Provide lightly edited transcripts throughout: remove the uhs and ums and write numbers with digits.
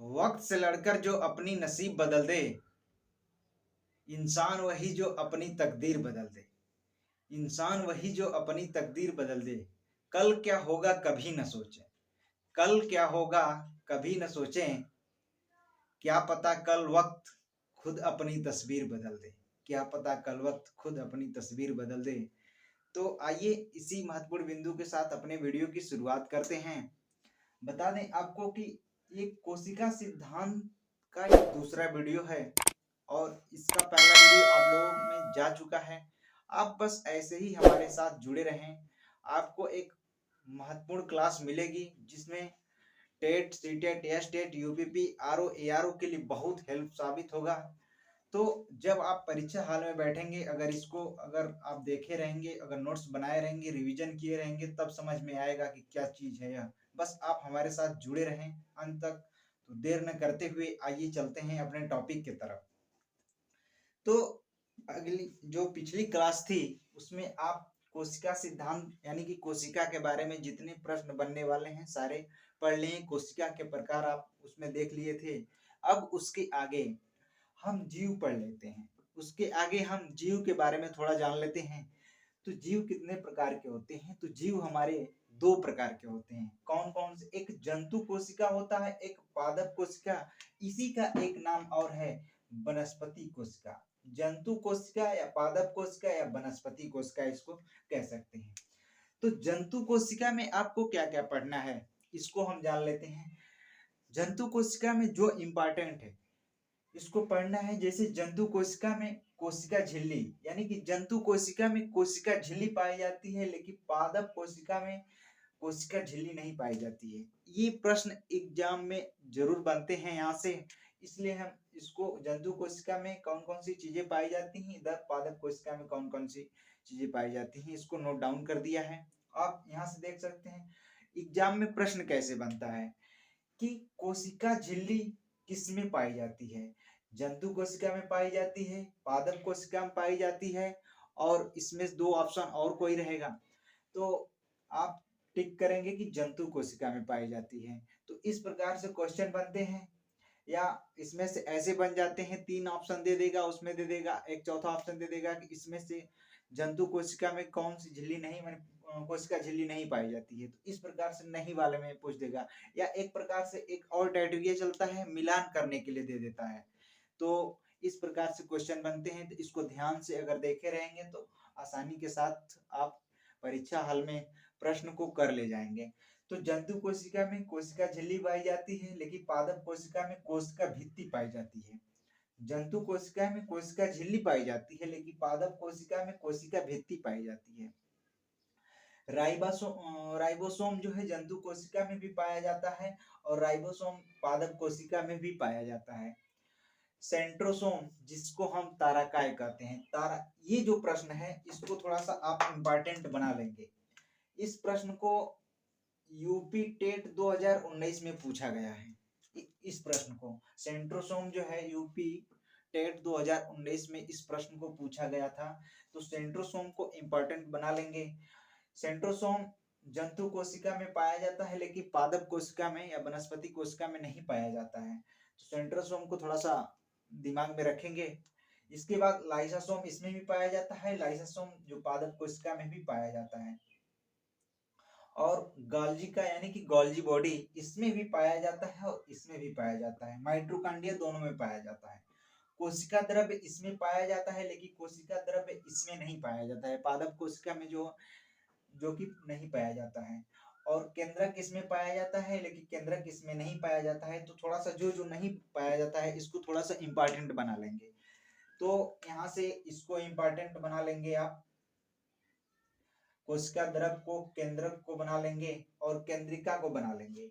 वक्त से लड़कर जो अपनी नसीब बदल दे, इंसान वही जो अपनी तकदीर बदल दे। इंसान वही जो अपनी तकदीर बदल दे। कल क्या होगा कभी न सोचें। कल क्या होगा कभी न सोचें। क्या पता कल वक्त खुद अपनी तस्वीर बदल दे। क्या पता कल वक्त खुद अपनी तस्वीर बदल दे। तो आइए इसी महत्वपूर्ण बिंदु के साथ अपने वीडियो की शुरुआत करते हैं। बता दें आपको कि ये कोशिका सिद्धांत का ये दूसरा वीडियो है और इसका पहला वीडियो आप लोगों में जा चुका है। आप बस ऐसे ही हमारे साथ जुड़े रहें। आपको एक महत्वपूर्ण क्लास मिलेगी जिसमें TET, CTET, STET, UPP, RO, ARO के लिए बहुत हेल्प साबित होगा। तो जब आप परीक्षा हॉल में बैठेंगे, अगर आप देखे रहेंगे, अगर नोट्स बनाए रहेंगे, रिवीजन किए रहेंगे, तब समझ में आएगा कि क्या चीज है यह। बस आप हमारे साथ जुड़े रहें अंत तक। तो देर न करते हुए आइए चलते हैं अपने टॉपिक की तरफ। तो अगली जो पिछली क्लास थी उसमें आप कोशिका सिद्धांत यानी कि कोशिका के बारे में जितने प्रश्न बनने वाले हैं सारे पढ़ लें। कोशिका के प्रकार आप उसमें देख लिए थे। अब उसके आगे हम जीव पढ़ लेते हैं। उसके आगे हम जीव के बारे में थोड़ा जान लेते हैं। तो जीव कितने प्रकार के होते हैं? तो जीव हमारे दो प्रकार के होते हैं। कौन कौन से? एक जंतु कोशिका होता है, एक पादप कोशिका। इसी का एक नाम और है वनस्पति कोशिका। जंतु कोशिका या पादप कोशिका या वनस्पति कोशिका इसको कह सकते हैं। तो जंतु कोशिका में आपको क्या क्या पढ़ना है इसको हम जान लेते हैं। जंतु कोशिका में जो इम्पोर्टेंट है इसको पढ़ना है। जैसे जंतु कोशिका में कोशिका झिल्ली, यानी कि जंतु कोशिका में कोशिका झिल्ली पाई जाती है, लेकिन पादप कोशिका में कोशिका झिल्ली नहीं पाई जाती है। ये प्रश्न एग्जाम में जरूर बनते हैं यहाँ से, इसलिए हम इसको जंतु कोशिका में कौन कौन सी चीजें पाई जाती हैं, इधर पादप कोशिका में कौन कौन सी चीजें पाई जाती हैं, इसको नोट डाउन कर दिया है। आप यहाँ से देख सकते हैं एग्जाम में प्रश्न कैसे बनता है कि कोशिका झिल्ली किसमें पाई जाती है। जंतु कोशिका में पाई जाती है, पादप कोशिका में पाई जाती है, और इसमें दो ऑप्शन और कोई रहेगा तो आप टिक करेंगे कि जंतु कोशिका में पाई जाती है। तो इस प्रकार से क्वेश्चन बनते हैं, या इसमें से ऐसे बन जाते हैं। तीन ऑप्शन दे देगा, उसमें दे देगा एक चौथा ऑप्शन दे देगा कि इसमें से जंतु कोशिका में कौन सी झिल्ली नहीं कोशिका झिल्ली नहीं पाई जाती है। तो इस प्रकार से नहीं वाले में पूछ देगा, या एक प्रकार से एक और क्राइटेरिया चलता है, मिलान करने के लिए दे देता है। तो इस प्रकार से क्वेश्चन बनते हैं। तो इसको ध्यान से अगर देखे रहेंगे तो आसानी के साथ आप परीक्षा हल में प्रश्न को कर ले जाएंगे। तो जंतु कोशिका में कोशिका झिल्ली पाई जाती है, लेकिन पादप कोशिका में कोशिका भित्ति पाई जाती है। जंतु कोशिका में कोशिका झिल्ली पाई जाती है, लेकिन पादप कोशिका में कोशिका भित्ति पाई जाती है। राइबोसोम जो है जंतु कोशिका में भी पाया जाता है, और राइबोसोम पादप कोशिका में भी पाया जाता है। सेंट्रोसोम जिसको हम तारकाय कहते हैं, तारा, ये जो प्रश्न है इसको थोड़ा सा आप इम्पोर्टेंट बना लेंगे। इस प्रश्न को यूपी टेट 2019 में पूछा गया है। इस प्रश्न को सेंट्रोसोम जो है यूपी टेट 2019 में इस प्रश्न को पूछा गया था। तो सेंट्रोसोम को इम्पोर्टेंट बना लेंगे। सेंट्रोसोम जंतु कोशिका में पाया जाता है, लेकिन पादप कोशिका में या वनस्पति कोशिका में नहीं पाया जाता है। तो सेंट्रोसोम को थोड़ा सा दिमाग में रखेंगे। इसके बाद लाइसोसोम इसमें भी पाया जाता है। लाइसोसोम जो पादप कोशिका में भी पाया जाता है। और गोल्जी का यानी कि गोल्जी बॉडी इसमें भी पाया जाता है और इसमें भी पाया जाता है। माइटोकॉन्ड्रिया दोनों में पाया जाता है। कोशिका द्रव्य इसमें पाया जाता है, लेकिन कोशिका द्रव्य इसमें नहीं पाया जाता है। पादप कोशिका में जो जो कि नहीं पाया जाता है। और केंद्रक इसमें पाया जाता है, लेकिन केंद्रक इसमें नहीं पाया जाता है। तो थोड़ा सा जो जो नहीं पाया जाता है इसको थोड़ा सा इंपॉर्टेंट बना लेंगे। तो यहाँ से इसको इंपॉर्टेंट बना लेंगे आप। कोशिका द्रव को केंद्रक को बना लेंगे और केंद्रिका को बना लेंगे।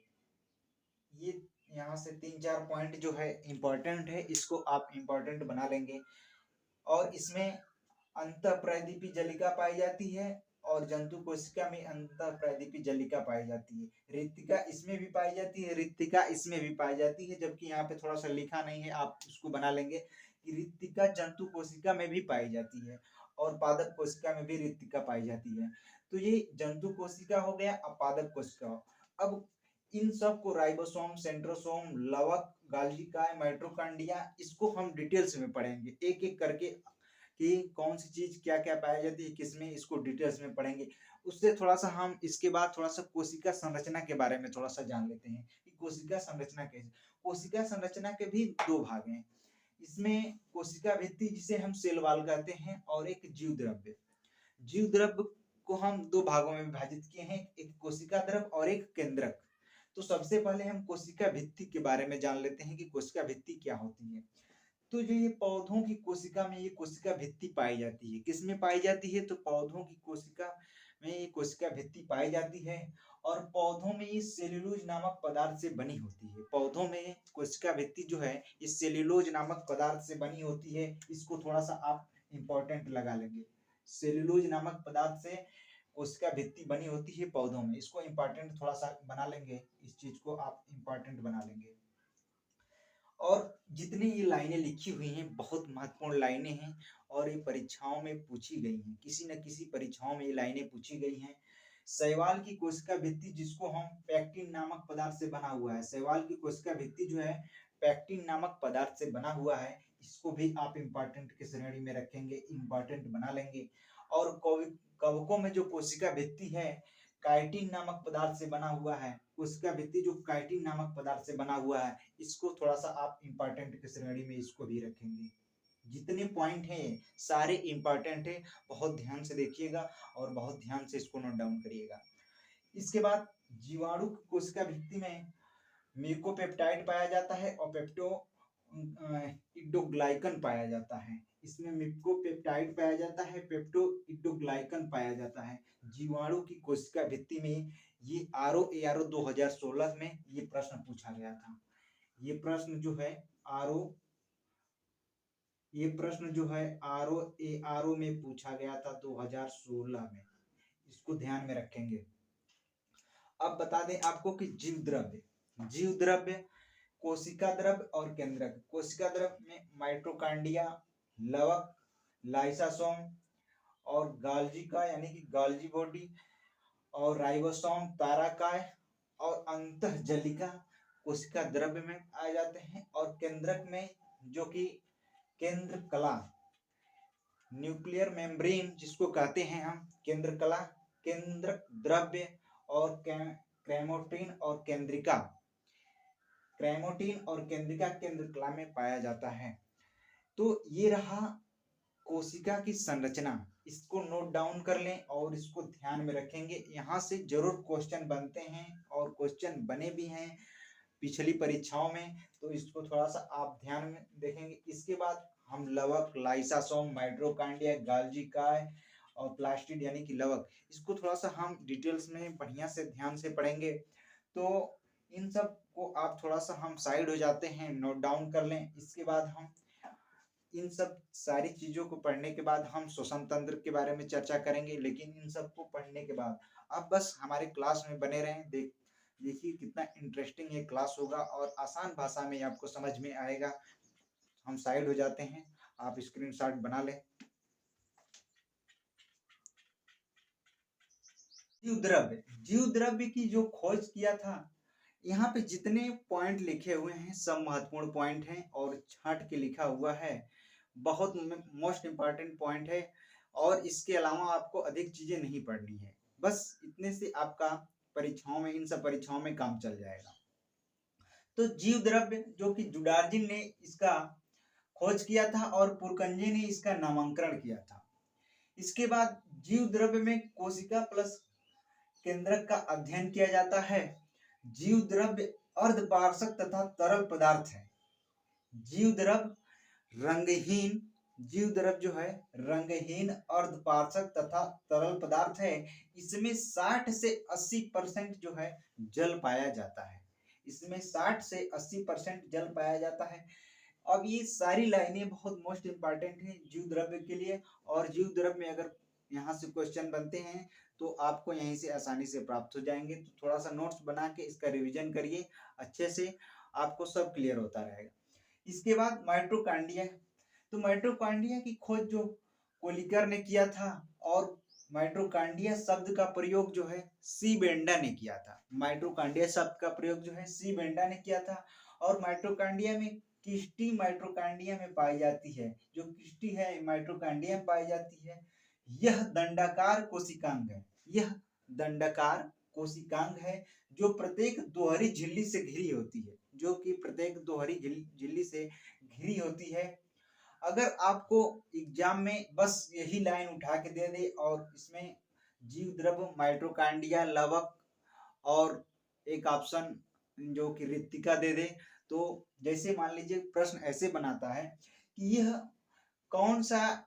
ये यहाँ से 3-4 पॉइंट जो है इंपॉर्टेंट है, इसको आप इंपॉर्टेंट बना लेंगे। और इसमें अंतःप्रदीपी जलिका पाई जाती है, और जंतु कोशिका में अंतःप्रदीपी जलिका पाई जाती है। रिक्तिका इसमें भी पाई जाती है, रिक्तिका इसमें भी पाई जाती है। जबकि यहाँ पे थोड़ा सा लिखा नहीं है, आप उसको बना लेंगे कि रिक्तिका जंतु कोशिका में भी पाई जाती है, और पादप कोशिका में भी रिक्तिका पाई जाती है। तो ये जंतु कोशिका हो गया, अब पादप कोशिका हो। अब इन सब को राइबोसोम, सेंट्रोसोम, लवक, गाल्गी काय, माइटोकॉन्ड्रिया, इसको हम डिटेल्स में पढ़ेंगे एक एक करके कि कौन सी चीज क्या क्या पाई जाती है किसमें, इसको डिटेल्स में पढ़ेंगे। उससे थोड़ा सा हम इसके बाद थोड़ा सा कोशिका संरचना के बारे में थोड़ा सा जान लेते हैं कि कोशिका संरचना कैसे। कोशिका संरचना के भी दो भाग हैं, इसमें कोशिका भित्ति जिसे हम सेल वॉल कहते हैं और एक जीव द्रव्य। जीव द्रव्य को हम दो भागों में विभाजित किए हैं, एक कोशिका द्रव और एक केंद्रक। तो सबसे पहले हम कोशिका भित्ति के बारे में जान लेते हैं कि कोशिका भित्ति क्या होती है। तो जो ये पौधों की कोशिका में ये कोशिका भित्ति पाई जाती है, किसमें पाई जाती है, तो पौधों की कोशिका में ये कोशिका भित्ति पाई जाती है और पौधों में ये सेल्यूलोज नामक पदार्थ से बनी होती है। पौधों में कोशिका भित्ति जो है इस सेल्यूलोज नामक पदार्थ से बनी होती है, इसको थोड़ा सा आप इंपॉर्टेंट लगा लेंगे। सेल्यूलोज नामक पदार्थ से कोशिका भित्ति बनी होती है पौधों में, इसको इंपॉर्टेंट थोड़ा सा बना लेंगे, इस चीज को आप इंपॉर्टेंट बना लेंगे। और जितनी ये लाइनें लिखी हुई हैं बहुत महत्वपूर्ण लाइनें हैं और ये परीक्षाओं में पूछी गई हैं, किसी न किसी परीक्षाओं में ये लाइनें पूछी गई हैं। शैवाल की कोशिका भित्ति जिसको हम पैक्टिन नामक पदार्थ से बना हुआ है, शैवाल की कोशिका भित्ति जो है पैक्टिन नामक पदार्थ से बना हुआ है, इसको भी आप इंपॉर्टेंट की श्रेणी में रखेंगे, इंपॉर्टेंट बना लेंगे। और कवकों में जो कोशिका भित्ति है काइटिन नामक पदार्थ से बना हुआ है, कोशिका भित्ति जो काइटिन नामक पदार्थ से बना हुआ है, इसको थोड़ा सा आप इंपॉर्टेंट की श्रेणी में इसको भी रखेंगे। जितने पॉइंट हैं सारे इंपॉर्टेंट है, बहुत ध्यान से देखिएगा और बहुत ध्यान से इसको नोट डाउन करिएगा। इसके बाद जीवाणु कोशिका भित्ति में म्यूकोपेप्टाइड पाया जाता है और पेप्टोइडोग्लाइकन पाया जाता है। इसमें म्यूकोपेप्टाइड पाया जाता है, पेप्टोइडोग्लाइकन पाया जाता है। जीवाणु की कोशिका भित्ति में ये आरओ 2016 में ये प्रश्न पूछा गया था। ये प्रश्न जो है आरओ में पूछा गया था 2016 में, इसको ध्यान में रखेंगे। अब बता दें आपको कि जीव द्रव्य कोशिका द्रव्य और केंद्रक। कोशिका द्रव्य में माइटोकॉन्ड्रिया, लवक, लाइसोसोम और गाल्गी का यानी कि गाल्गी बॉडी और राइबोसोम, ताराकाय और अंतःजलिका कोशिका द्रव्य में आ जाते हैं। और केंद्रक में जो कि केंद्र कला, न्यूक्लियर मेम्ब्रेन जिसको कहते हैं हम, केंद्र कला, केंद्रक द्रव्य और क्रोमैटिन और केंद्रिका केंद्र कला में पाया जाता है। तो ये रहा कोशिका की संरचना, इसको नोट डाउन कर लें और इसको ध्यान में रखेंगे। यहाँ से जरूर क्वेश्चन बनते हैं और क्वेश्चन बने भी हैं पिछली परीक्षाओं में, तो इसको थोड़ा सा आप ध्यान में देखेंगे। इसके बाद हम लवक, लाइसोसोम, माइटोकॉन्ड्रिया, गाल्गी काय और प्लास्टिड यानी कि लवक, इसको थोड़ा सा हम डिटेल्स में बढ़िया से ध्यान से पढ़ेंगे। तो इन सब को आप थोड़ा सा हम साइड हो जाते हैं, नोट डाउन कर लें। इसके बाद हम इन सब सारी चीजों को पढ़ने के बाद हम श्वसन तंत्र के बारे में चर्चा करेंगे। लेकिन इन सब को पढ़ने के बाद आप बस हमारे क्लास में बने रहें, देखिए कितना इंटरेस्टिंग ये क्लास होगा और आसान भाषा में आपको समझ में आएगा। हम साइड हो जाते हैं, आप स्क्रीनशॉट बना लें। जीव द्रव्य की जो खोज किया था, यहाँ पे जितने पॉइंट लिखे हुए हैं सब महत्वपूर्ण पॉइंट हैं और छांट के लिखा हुआ है, बहुत मोस्ट इम्पॉर्टेंट पॉइंट है। और इसके अलावा आपको अधिक चीजें नहीं पढ़नी है, बस इतने से आपका परीक्षाओं में, इन सब परीक्षाओं में काम चल जाएगा। तो जीव द्रव्य जो कि जुडार्जिन ने इसका खोज किया था और पुरकंजे ने इसका नामांकन किया था। इसके बाद जीव द्रव्य में कोशिका प्लस केंद्रक का अध्ययन किया जाता है। जीव द्रव्य अर्धपारदर्शक तथा तरल पदार्थ है। जीव द्रव्य जो है रंगहीन, अर्धपारदर्शक तथा तरल पदार्थ है। इसमें 60 से 80% जो है जल पाया जाता है। इसमें 60 से 80% जल पाया जाता है। अब ये सारी लाइनें बहुत मोस्ट इंपॉर्टेंट हैं जीव द्रव्य के लिए। और जीव द्रव्य में अगर यहाँ से क्वेश्चन बनते हैं तो आपको यहीं से आसानी से प्राप्त हो जाएंगे। तो थोड़ा सा नोट्स बना के इसका रिवीजन करिए अच्छे से, आपको सब क्लियर होता रहेगा। इसके बाद माइटोकॉन्ड्रिया, तो माइटोकॉन्ड्रिया की खोज जो कोलिकर ने किया था और माइटोकांड्रिया शब्द का प्रयोग जो है सी बेंडा ने किया था। माइटोकांड्रिया शब्द का प्रयोग जो है सी बेंडा ने किया था। और माइटोकांड्रिया में किस्टी माइटोकांड्रिया में पाई जाती है। जो किस्टी है माइटोकांड्रिया में पाई जाती है। यह दंडाकार कोशिकांग है। यह दंडाकार कोशिकांग है जो प्रत्येक दोहरी झिल्ली से घिरी होती है। जो कि प्रत्येक दोहरी झिल्ली से घिरी होती है। अगर आपको एग्जाम में बस यही लाइन उठा के दे दे और इसमें जीव द्रव्य माइटोकांड्रिया लवक और एक ऑप्शन जो कि रिक्तिका दे दे, तो जैसे मान लीजिए प्रश्न ऐसे बनाता है कि यह कौन सा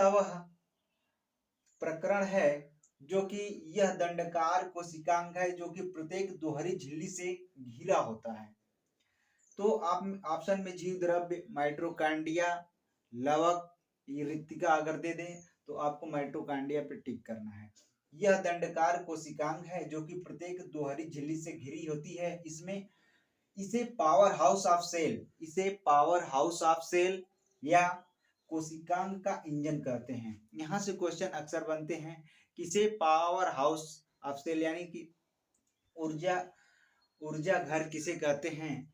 वह प्रकरण है जो कि यह दंडकार कोशिकांग है जो कि प्रत्येक दोहरी झिल्ली से घिरा होता है। तो आप ऑप्शन में जीव द्रव्य माइटोकांड्रिया लवक रिक्तिका अगर दे दें तो आपको माइटोकांड्रिया पे टिक करना है। यह दंडकार कोशिकांग है जो कि प्रत्येक दोहरी झिल्ली से घिरी होती है। इसे पावर हाउस ऑफ सेल या कोशिकांग का इंजन कहते हैं। यहाँ से क्वेश्चन अक्सर बनते हैं। किसे पावर हाउस ऑफ सेल यानी कि ऊर्जा घर किसे कहते हैं,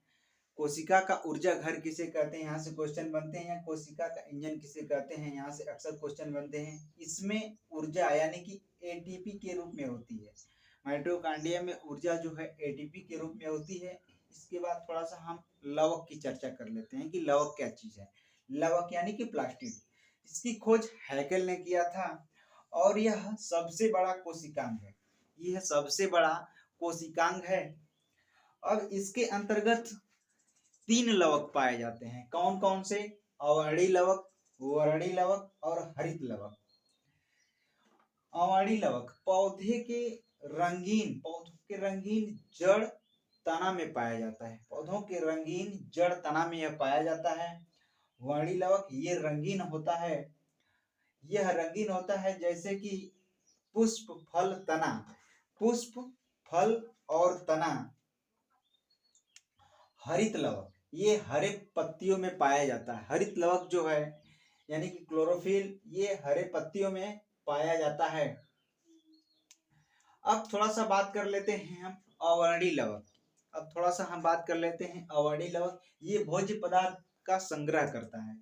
कोशिका का ऊर्जा घर किसे कहते हैं, यहाँ से क्वेश्चन बनते हैं। या कोशिका का इंजन किसे कहते हैं, यहाँ से अक्सर क्वेश्चन बनते हैं। इसमें ऊर्जा यानी कि एटीपी के रूप में होती है। माइटोकांड्रिया में ऊर्जा जो है एटीपी के रूप में होती है। इसके बाद थोड़ा सा हम लवक की चर्चा कर लेते हैं कि लवक क्या चीज है। लवक यानी कि प्लास्टिड, इसकी खोज हैकेल ने किया था और यह सबसे बड़ा कोशिकांग है। यह सबसे बड़ा कोशिकांग है। अब इसके अंतर्गत 3 लवक पाए जाते हैं। कौन कौन से? अवर्णी लवक, वर्णी लवक और हरित लवक। अवर्णी लवक पौधों के रंगीन जड़ तना में पाया जाता है। पौधों के रंगीन जड़ तना में यह पाया जाता है। वर्णी लवक ये रंगीन होता है। यह रंगीन होता है जैसे कि पुष्प, फल, तना। पुष्प, फल और तना। हरित लवक ये हरे पत्तियों में पाया जाता है। हरित लवक जो है यानी कि क्लोरोफिल ये हरे पत्तियों में पाया जाता है। अब थोड़ा सा बात कर लेते हैं हम अवर्णी लवक। अवर्णी लवक ये भोज्य पदार्थ का संग्रह करता है।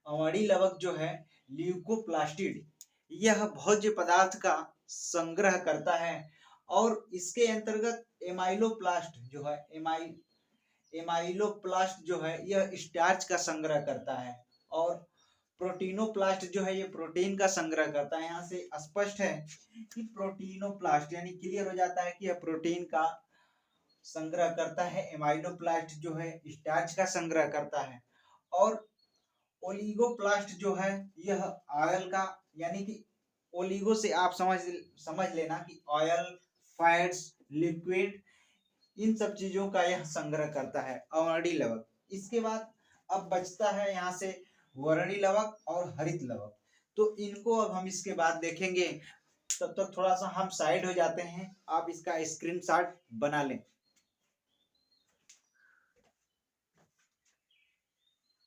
अवर्णी लवक जो है ल्यूकोप्लास्टिड, यह भोज्य पदार्थ का संग्रह करता है। और इसके अंतर्गत एमाइलोप्लास्ट जो है यह स्टार्च का संग्रह करता है। और प्रोटीनोप्लास्ट जो है ये प्रोटीन का संग्रह करता है। यहाँ से स्पष्ट है कि प्रोटीनोप्लास्ट यानी क्लियर हो जाता है कि यह प्रोटीन का संग्रह करता है। एमाइलोप्लास्ट जो है स्टार्च का संग्रह करता है। और ओलिगोप्लास्ट जो है यह ऑयल का, यानी कि ओलिगो से आप समझ लेना कि ऑयल, फैट्स, लिक्विड, इन सब चीजों का यह संग्रह करता है अवर्णी लवक। इसके बाद अब बचता है यहाँ से वर्णी लवक और हरित लवक। तो इनको अब हम इसके बाद देखेंगे। तब तक थोड़ा सा हम साइड हो जाते हैं। आप इसका स्क्रीनशॉट बना लें।